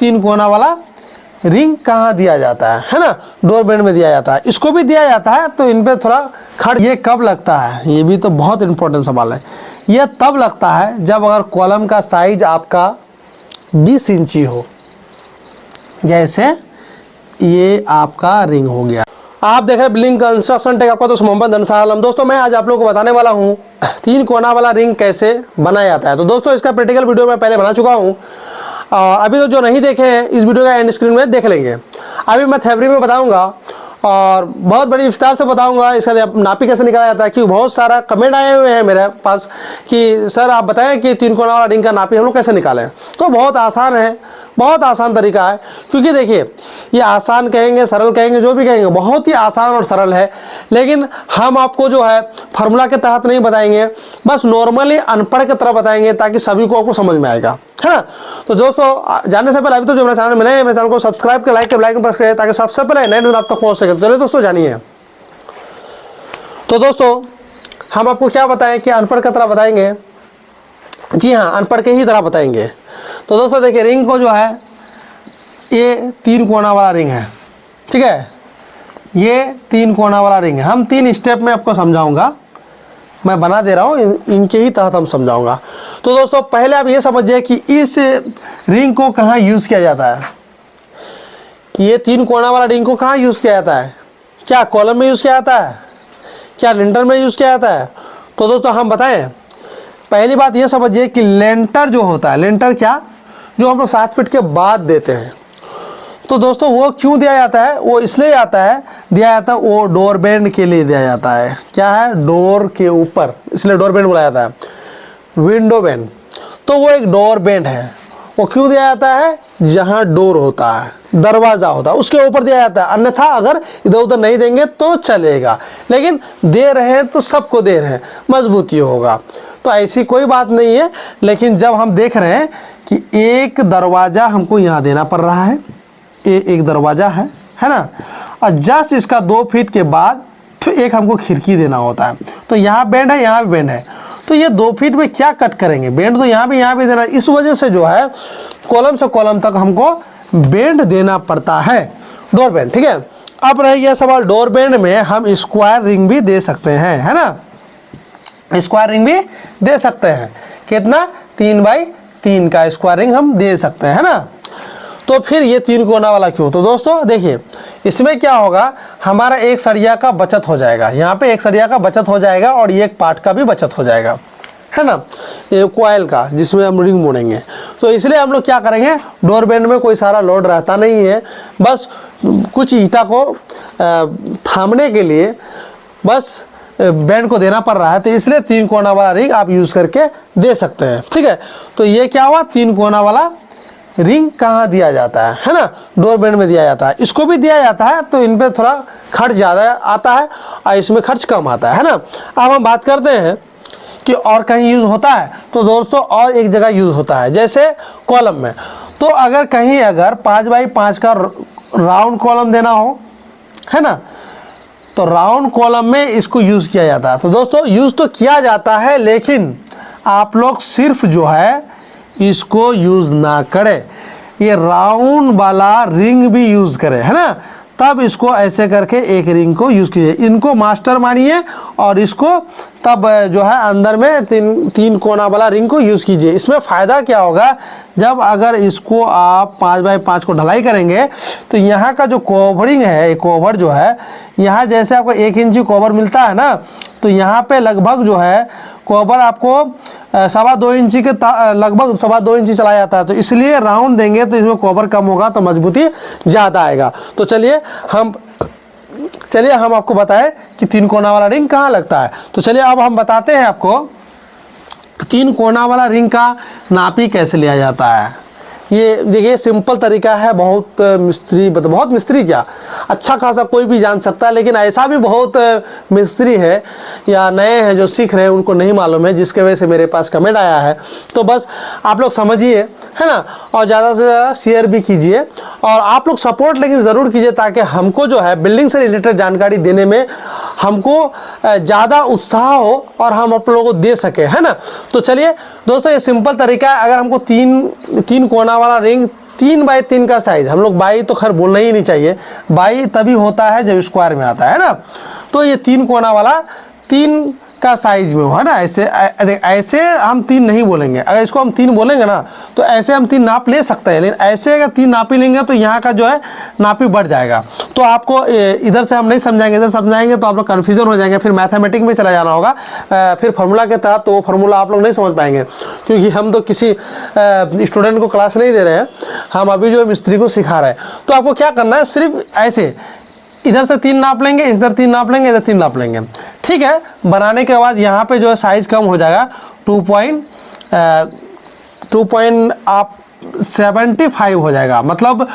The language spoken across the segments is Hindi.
तीन कोना वाला रिंग कहाँ दिया जाता है ना, डोर बैंड में दिया जाता है, इसको भी दिया जाता है। तो इन पे थोड़ा खर्च ये कब लगता है, ये भी तो बहुत इंपॉर्टेंट सवाल है। ये तब लगता है जब अगर कॉलम का साइज आपका 20 इंची हो, जैसे ये आपका रिंग हो गया। आप देख रहे हैं बिल्डिंग कंस्ट्रक्शन टेक, आपका दोस्त मोहम्मद अंसार आलम। दोस्तों मैं आज आप लोगों को बताने वाला हूँ तीन कोना वाला रिंग कैसे बनाया जाता है। तो दोस्तों इसका प्रैक्टिकल वीडियो मैं पहले बना चुका हूँ, और अभी तो जो नहीं देखे हैं इस वीडियो का एंड स्क्रीन में देख लेंगे। अभी मैं थ्योरी में बताऊंगा और बहुत बड़ी विस्तार से बताऊंगा इसका नापी कैसे निकाला जाता है, क्योंकि बहुत सारा कमेंट आए हुए हैं मेरे पास कि सर आप बताएं कि तीन कोना वाला रिंग का नापी हम लोग कैसे निकालें। तो बहुत आसान है, बहुत आसान तरीका है। क्योंकि देखिए ये आसान कहेंगे, सरल कहेंगे, जो भी कहेंगे, बहुत ही आसान और सरल है। लेकिन हम आपको जो है फार्मूला के तहत नहीं बताएंगे, बस नॉर्मली अनपढ़ की तरह बताएंगे ताकि सभी को आपको समझ में आएगा, है ना। तो दोस्तों जानने से पहले अभी तो जो मेरे चैनल में नए हैं, मेरे चैनल को सब्सक्राइब कर लाइक प्रेस करें ताकि सबसे पहले नए न्यूज़ आप तक पहुँच सके। चलिए दोस्तों जानिए। तो दोस्तों हम आपको क्या बताएं कि अनपढ़ की तरह बताएंगे, जी हाँ अनपढ़ के ही तरह बताएंगे। तो दोस्तों देखिए रिंग को जो है ये तीन कोना वाला रिंग है, ठीक है, ये तीन कोना वाला रिंग है। हम तीन स्टेप में आपको समझाऊंगा, मैं बना दे रहा हूँ, इनके ही तहत हम समझाऊंगा। तो दोस्तों पहले आप ये समझिए कि इस रिंग को कहाँ यूज़ किया जाता है। ये तीन कोना वाला रिंग को कहाँ यूज़ किया जाता है, क्या कॉलम में यूज़ किया जाता है, क्या लिंटर में यूज़ किया जाता है। तो दोस्तों हम बताएं, पहली बात ये समझिए कि लेंटर जो होता है, लेंटर क्या जो हम लोग 7 फीट के बाद देते हैं, तो दोस्तों वो क्यों दिया जाता है, वो इसलिए दिया जाता है वो डोर बैंड के लिए दिया जाता है। क्या है, डोर के ऊपर, इसलिए डोर बैंड बोला जाता है। विंडो बैंड तो वो एक डोर बैंड है, वो क्यों दिया जाता है, जहाँ डोर होता है, दरवाज़ा होता है, उसके ऊपर दिया जाता है। अन्यथा अगर इधर उधर नहीं देंगे तो चलेगा, लेकिन दे रहे हैं तो सबको दे रहे हैं, मजबूती होगा। तो ऐसी कोई बात नहीं है। लेकिन जब हम देख रहे हैं कि एक दरवाज़ा हमको यहाँ देना पड़ रहा है, ये एक दरवाज़ा है ना, और जस्ट इसका 2 फीट के बाद फिर एक हमको खिड़की देना होता है। तो यहाँ बेंड है, यहाँ भी बेंड है, तो ये 2 फीट में क्या कट करेंगे, बेंड तो यहाँ भी देना। इस वजह से जो है कॉलम से कॉलम तक हमको बेंड देना पड़ता है, डोर बेंड, ठीक है। अब रह गया सवाल, डोर बेंड में हम स्क्वायर रिंग भी दे सकते हैं, है ना, स्क्वायर रिंग भी दे सकते हैं। कितना, 3 बाई 3 का स्क्वायर रिंग हम दे सकते हैं, है ना। तो फिर ये तीन कोना वाला क्यों, तो दोस्तों देखिए इसमें क्या होगा, हमारा एक सरिया का बचत हो जाएगा, यहाँ पे एक सरिया का बचत हो जाएगा और ये एक पार्ट का भी बचत हो जाएगा, है ना, ये कॉइल का जिसमें हम रिंग मोड़ेंगे। तो इसलिए हम लोग क्या करेंगे, डोर बैंड में कोई सारा लोड रहता नहीं है, बस कुछ ईंटा को थामने के लिए बस बैंड को देना पड़ रहा है। तो इसलिए तीन कोना वाला रिंग आप यूज़ करके दे सकते हैं, ठीक है। तो ये क्या हुआ, तीन कोना वाला रिंग कहाँ दिया जाता है ना, डोर बैंड में दिया जाता है। इसको भी दिया जाता है, तो इन पे थोड़ा खर्च ज़्यादा आता है और इसमें खर्च कम आता है ना। अब हम बात करते हैं कि और कहीं यूज़ होता है। तो दोस्तों और एक जगह यूज़ होता है, जैसे कॉलम में। तो अगर कहीं 5 बाई 5 का राउंड कॉलम देना हो, है ना, तो राउंड कॉलम में इसको यूज़ किया जाता है। तो दोस्तों यूज़ तो किया जाता है, लेकिन आप लोग सिर्फ जो है इसको यूज़ ना करें, ये राउंड वाला रिंग भी यूज़ करें, है ना। तब इसको ऐसे करके एक रिंग को यूज़ कीजिए, इनको मास्टर मानिए और इसको तब जो है अंदर में तीन कोना वाला रिंग को यूज़ कीजिए। इसमें फ़ायदा क्या होगा, जब अगर इसको आप 5 बाई 5 को ढलाई करेंगे तो यहाँ का जो कवरिंग है, ये कवर जो है, यहाँ जैसे आपको 1 इंची कवर मिलता है ना, तो यहाँ पे लगभग जो है कवर आपको 2.25 इंची के लगभग 2.25 इंची चला जाता है। तो इसलिए राउंड देंगे तो इसमें कवर कम होगा, तो मजबूती ज़्यादा आएगा। तो चलिए हम आपको बताएं कि तीन कोना वाला रिंग कहाँ लगता है। तो चलिए अब हम बताते हैं आपको तीन कोना वाला रिंग का नापी कैसे लिया जाता है। ये देखिए सिंपल तरीका है, बहुत मिस्त्री क्या, अच्छा खासा कोई भी जान सकता है, लेकिन ऐसा भी बहुत मिस्त्री है या नए हैं जो सीख रहे हैं, उनको नहीं मालूम है, जिसके वजह से मेरे पास कमेंट आया है। तो बस आप लोग समझिए, है ना, और ज़्यादा से ज़्यादा शेयर भी कीजिए और आप लोग सपोर्ट लेकिन ज़रूर कीजिए, ताकि हमको जो है बिल्डिंग से रिलेटेड जानकारी देने में हमको ज़्यादा उत्साह हो और हम आप लोगों को दे सके, है ना। तो चलिए दोस्तों ये सिंपल तरीका है, अगर हमको तीन कोना वाला रिंग 3x3 का साइज, हम लोग बाई तो खैर बोलना ही नहीं चाहिए, बाई तभी होता है जब स्क्वायर में आता है ना। तो ये 3 कोना वाला 3 का साइज में हो, है ना। ऐसे ऐसे हम 3 नहीं बोलेंगे, अगर इसको हम 3 बोलेंगे ना तो ऐसे हम 3 नाप ले सकते हैं, लेकिन ऐसे अगर 3 नापी लेंगे तो यहाँ का जो है नापी बढ़ जाएगा। तो आपको इधर से हम नहीं समझाएंगे, इधर समझाएंगे तो आप लोग कन्फ्यूजन हो जाएंगे, फिर मैथमेटिक्स में चला जाना होगा, फिर फार्मूला के तहत, तो वो फार्मूला आप लोग नहीं समझ पाएंगे, क्योंकि हम तो किसी स्टूडेंट को क्लास नहीं दे रहे हैं, हम अभी जो मिस्त्री को सिखा रहे हैं। तो आपको क्या करना है, सिर्फ ऐसे इधर से 3 नाप लेंगे, इधर 3 नाप लेंगे, इधर 3 नाप लेंगे, ठीक है। बनाने के बाद यहाँ पे जो है साइज कम हो जाएगा, 2.75 हो जाएगा, मतलब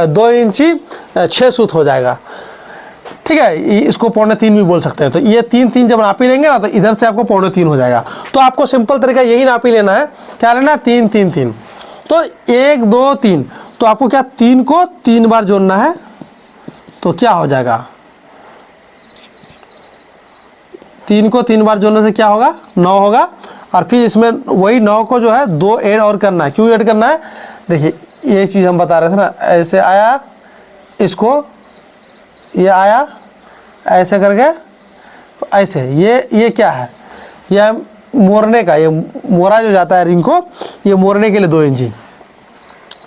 2 इंची 6 सूत हो जाएगा, ठीक है। इसको 3.25 भी बोल सकते हैं। तो ये 3 जब नापी लेंगे ना तो इधर से आपको 3.25 हो जाएगा। तो आपको सिंपल तरीका यही नापी लेना है, क्या लेना है, 3 3 3। तो 1 2 3, तो आपको क्या 3 को 3 बार जोड़ना है, तो क्या हो जाएगा, 3 को 3 बार जोड़ने से क्या होगा, 9 होगा। और फिर इसमें वही 9 को जो है 2 ऐड और करना है। क्यों ऐड करना है, देखिए ये चीज़ हम बता रहे थे ना, ऐसे आया, इसको ये आया ऐसे करके, ऐसे ये क्या है, ये मोड़ने का, ये मोड़ा जो जाता है रिंग को, ये मोड़ने के लिए 2 इंची,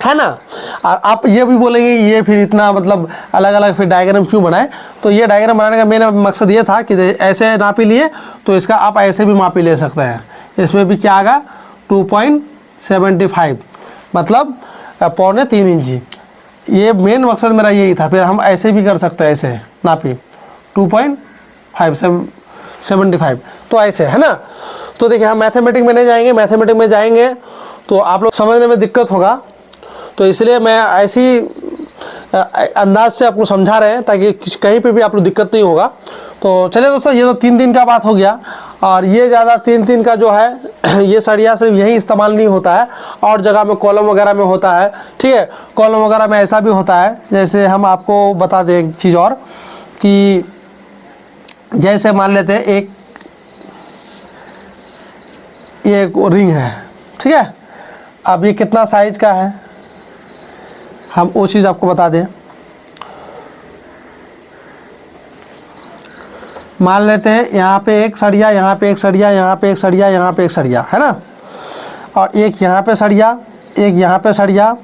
है ना। और आप ये भी बोलेंगे ये फिर इतना मतलब अलग अलग फिर डायग्राम क्यों बनाए, तो ये डायग्राम बनाने का मेन मकसद ये था कि ऐसे नापी लिए तो इसका आप ऐसे भी मापी ले सकते हैं। इसमें भी क्या आएगा, 2.75, मतलब 3.25 इंची। ये मेन मकसद मेरा यही था। फिर हम ऐसे भी कर सकते हैं, ऐसे नापी 2.575, तो ऐसे, है ना। तो देखिए हम मैथमेटिक्स में नहीं जाएंगे, मैथमेटिक्स में जाएंगे तो आप लोग समझने में दिक्कत होगा, तो इसलिए मैं ऐसी अंदाज से आपको समझा रहे हैं ताकि कहीं पे भी आप लोग दिक्कत नहीं होगा। तो चलिए दोस्तों, ये तो 3 दिन का बात हो गया। और ये ज़्यादा 3 का जो है ये सरिया सिर्फ यही इस्तेमाल नहीं होता है, और जगह में कॉलम वगैरह में होता है, ठीक है। कॉलम वगैरह में ऐसा भी होता है, जैसे हम आपको बता दें एक चीज़ और, कि जैसे मान लेते हैं एक रिंग है, ठीक है। अब ये कितना साइज का है, हम वो चीज़ आपको बता दें। मान लेते हैं यहाँ पे एक सरिया, यहाँ पे एक सरिया, यहाँ पे एक सरिया, यहाँ पे एक सरिया, है ना। और एक यहाँ पे सरिया, एक यहाँ पे सरिया,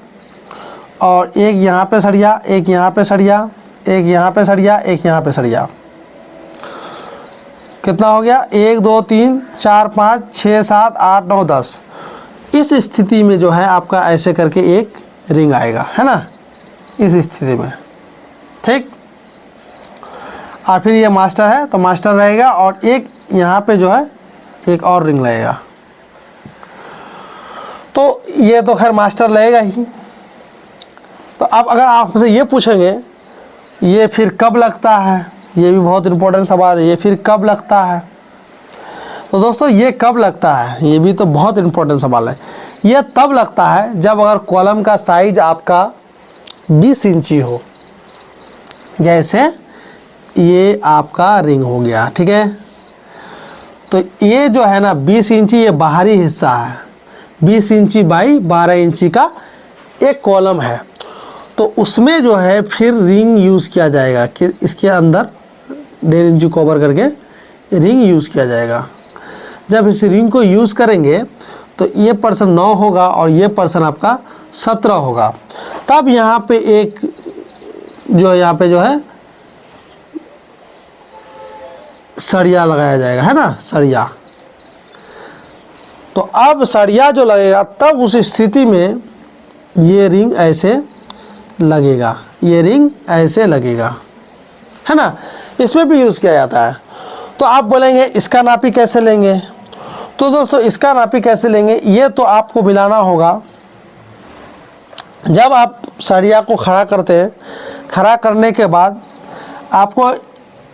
और एक यहाँ पे सरिया, एक यहाँ पे सरिया, एक यहाँ पे सरिया, एक यहाँ पे सरिया। कितना हो गया, 1 2 3 4 5 6 7 8 9 10। इस स्थिति में जो है आपका ऐसे करके एक रिंग आएगा, है ना, इस स्थिति में, ठीक। और फिर ये मास्टर है तो मास्टर रहेगा, और एक यहाँ पे जो है एक और रिंग रहेगा। तो ये तो खैर मास्टर रहेगा ही। तो अब अगर आपसे ये पूछेंगे ये फिर कब लगता है, ये भी बहुत इंपॉर्टेंट सवाल है, ये फिर कब लगता है। तो दोस्तों ये कब लगता है, ये भी तो बहुत इंपॉर्टेंट सवाल है। ये तब लगता है जब अगर कॉलम का साइज आपका 20 इंची हो। जैसे ये आपका रिंग हो गया, ठीक है। तो ये जो है ना 20 इंची, ये बाहरी हिस्सा है, 20 इंची बाई 12 इंची का एक कॉलम है। तो उसमें जो है फिर रिंग यूज़ किया जाएगा, कि इसके अंदर 1.5 इंची कवर करके रिंग यूज़ किया जाएगा। जब इस रिंग को यूज़ करेंगे तो ये पर्सन 9 होगा और ये पर्सन आपका 17 होगा। तब यहाँ पे एक जो यहाँ पे जो है सरिया लगाया जाएगा, है ना, सरिया। तो अब सरिया जो लगेगा तब उस स्थिति में ये रिंग ऐसे लगेगा, ये रिंग ऐसे लगेगा, है ना। इसमें भी यूज़ किया जाता है। तो आप बोलेंगे इसका नापी कैसे लेंगे। तो दोस्तों इसका नापी कैसे लेंगे, ये तो आपको मिलाना होगा। जब आप सरिया को खड़ा करते हैं, खड़ा करने के बाद आपको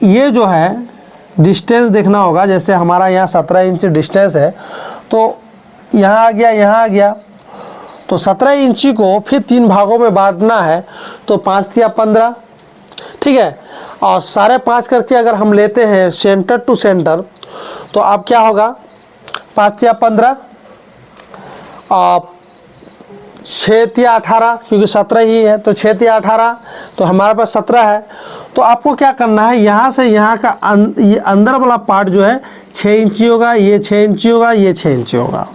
ये जो है डिस्टेंस देखना होगा। जैसे हमारा यहाँ 17 इंच डिस्टेंस है, तो यहाँ आ गया, यहाँ आ गया। तो 17 इंची को फिर 3 भागों में बांटना है, तो 5 या 15, ठीक है। और 5.5 करके अगर हम लेते हैं सेंटर टू सेंटर, तो अब क्या होगा, 5 या 15 और 6 तिया 18, क्योंकि 17 ही है तो 6 तिया 18, तो हमारे पास 17 है। तो आपको क्या करना है, यहाँ से यहाँ का ये अंदर वाला पार्ट जो है 6 इंची होगा, ये 6 इंची होगा, ये 6 इंची होगा।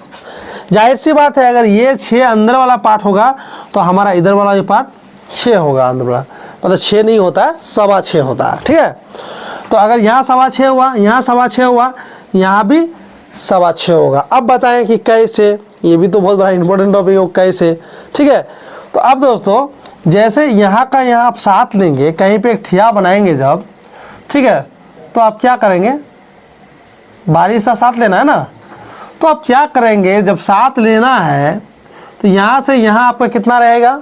जाहिर सी बात है, अगर ये 6 अंदर वाला पार्ट होगा तो हमारा इधर वाला ये पार्ट 6 होगा अंदर वाला, मतलब 6 नहीं होता है, 6.25 होता है। ठीक है, तो अगर यहाँ 6.25 हुआ, यहाँ 6.25 हुआ, यहाँ भी 6.25 होगा। अब बताएं कि कैसे, ये भी तो बहुत बड़ा इंपॉर्टेंट टॉपिक है, कैसे। ठीक है, तो अब दोस्तों जैसे यहाँ का यहाँ आप 7 लेंगे, कहीं पे एक ठिया बनाएंगे जब, ठीक है, तो आप क्या करेंगे, बारिश सा 7 लेना है ना, तो आप क्या करेंगे, जब 7 लेना है तो यहाँ से यहाँ आपका कितना रहेगा,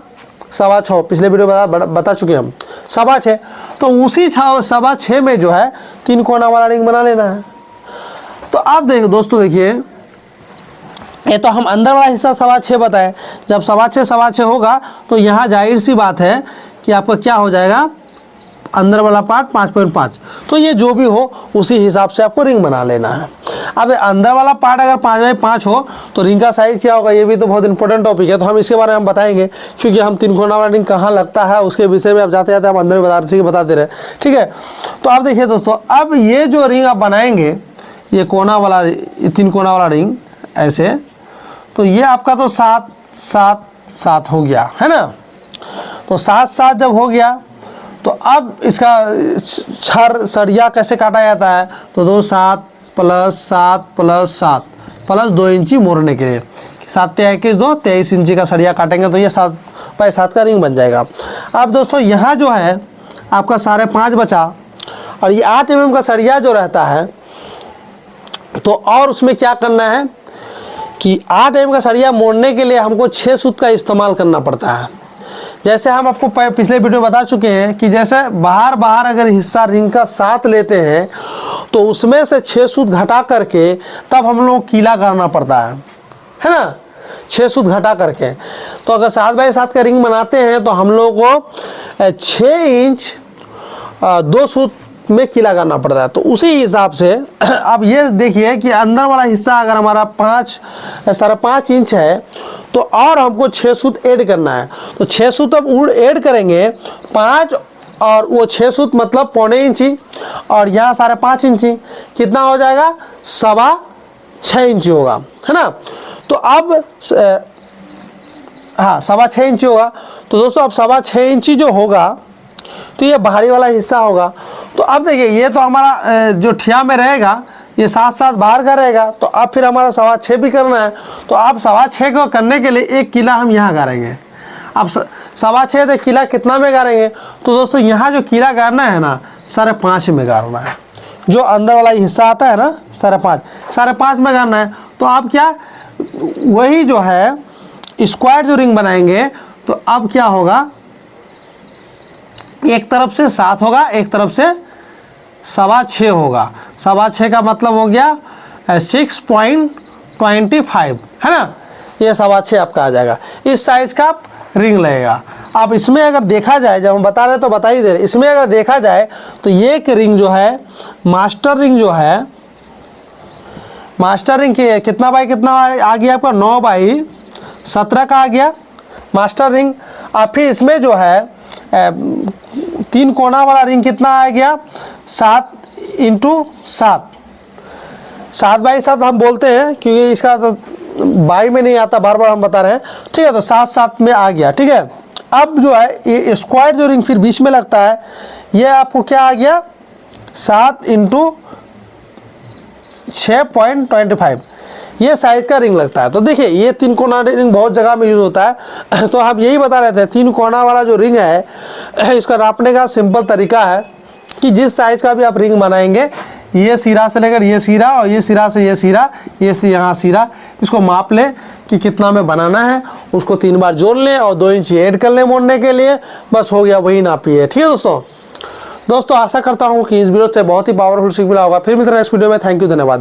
6.25, पिछले वीडियो बता चुके हम 6.25, तो उसी 6.25 में जो है 3 कोना वाला रिंग बना लेना है। तो आप देखो दोस्तों, देखिए ये तो हम अंदर वाला हिस्सा 6.25 बताए, जब 6.25 होगा तो यहाँ जाहिर सी बात है कि आपका क्या हो जाएगा, अंदर वाला पार्ट 5.5, तो ये जो भी हो उसी हिसाब से आपको रिंग बना लेना है। अब अंदर वाला पार्ट अगर 5x5 हो तो रिंग का साइज़ क्या होगा, ये भी तो बहुत इंपॉर्टेंट टॉपिक है, तो हम इसके बारे में हम बताएंगे, क्योंकि हम 3 कोना वाला रिंग कहाँ लगता है उसके विषय में अब जाते जाते हम अंदर में बताते रहे। ठीक है, तो आप देखिए दोस्तों, अब ये जो रिंग आप बनाएंगे, ये कोना वाला 3 कोना वाला रिंग ऐसे, तो ये आपका तो 7 7 7 हो गया है ना। तो 7 7 जब हो गया तो अब इसका सरिया कैसे काटा जाता है, तो 2 7 प्लस 7 प्लस 7 प्लस 2 इंची मोड़ने के लिए 7 तिया 21 2 23 इंची का सरिया काटेंगे तो ये 7x7 का रिंग बन जाएगा। अब दोस्तों यहाँ जो है आपका 5.5 बचा, और ये 8 mm का सरिया जो रहता है, तो और उसमें क्या करना है कि 8 mm का सरिया मोड़ने के लिए हमको 6 सूत का इस्तेमाल करना पड़ता है। जैसे हम आपको पिछले वीडियो बता चुके हैं कि जैसे बाहर अगर हिस्सा रिंग का 7 लेते हैं तो उसमें से 6 सूत घटा करके तब हम लोग कीला करना पड़ता है ना, 6 सूत घटा करके। तो अगर 7x7 का रिंग बनाते हैं तो हम लोग को 6 इंच 2 सूत में कीला करना पड़ता है। तो उसी हिसाब से अब ये देखिए कि अंदर वाला हिस्सा अगर हमारा 5.5 इंच है तो और हमको 6 सूत ऐड करना है, तो 6 सूत अब ऐड करेंगे 5 और वो 6 सूत मतलब 1.25 इंची, और यहाँ 5.5 इंची, कितना हो जाएगा, 6.25 इंची होगा, है ना। तो अब हाँ 6.25 इंची होगा। तो दोस्तों अब 6.25 इंची जो होगा तो ये बाहरी वाला हिस्सा होगा। तो अब देखिए ये तो हमारा जो ठिया में रहेगा ये 7 7 बाहर का रहेगा, तो अब फिर हमारा 6.25 भी करना है। तो अब 6.25 को करने के लिए एक किला हम यहाँ गाड़ेंगे। अब 6.25 किला कितना में गाड़ेंगे, तो दोस्तों यहाँ जो किला गाड़ना है ना 5.5 में गाड़ना है, जो अंदर वाला हिस्सा आता है ना 5.5 में गाड़ना है। तो आप क्या वही जो है स्क्वायर जो रिंग बनाएंगे, तो अब क्या होगा, एक तरफ से 7 होगा, एक तरफ से 6.25 होगा। 6.25 का मतलब हो गया 6.25 है ना, ये 6.25 आपका आ जाएगा। इस साइज का आप रिंग लगेगा। अब इसमें अगर देखा जाए, जब हम बता रहे तो बता ही दे रहे, इसमें अगर देखा जाए तो ये एक रिंग जो है मास्टर रिंग जो है, मास्टर रिंग की कितना बाई कितना आ गया आपका, 9/17 का आ गया मास्टर रिंग। अब फिर इसमें जो है 3 कोना वाला रिंग कितना आ गया, 7 × 7, 7/7 हम बोलते हैं क्योंकि इसका तो बाई में नहीं आता, बार बार हम बता रहे हैं। ठीक है, तो 7 7 में आ गया। ठीक है, अब जो है ये स्क्वायर जो रिंग फिर बीच में लगता है, ये आपको क्या आ गया, 7 × 6.25, ये साइज का रिंग लगता है। तो देखिए ये 3 कोना रिंग बहुत जगह में यूज़ होता है। तो हम यही बता रहे थे, 3 कोना वाला जो रिंग है इसका नापने का सिंपल तरीका है कि जिस साइज़ का भी आप रिंग बनाएंगे, ये सिरा से लेकर ये सिरा और ये सिरा से ये सिरा, ये से यहाँ सिरा, इसको माप लें कि कितना में बनाना है, उसको 3 बार जोड़ लें और 2 इंच ऐड कर लें मोड़ने के लिए, बस हो गया, वही नापी है। ठीक है दोस्तों, आशा करता हूँ कि इस वीडियो से बहुत ही पावरफुल सीख मिला होगा। फिर मिलते हैं इस वीडियो में। थैंक यू, धन्यवाद।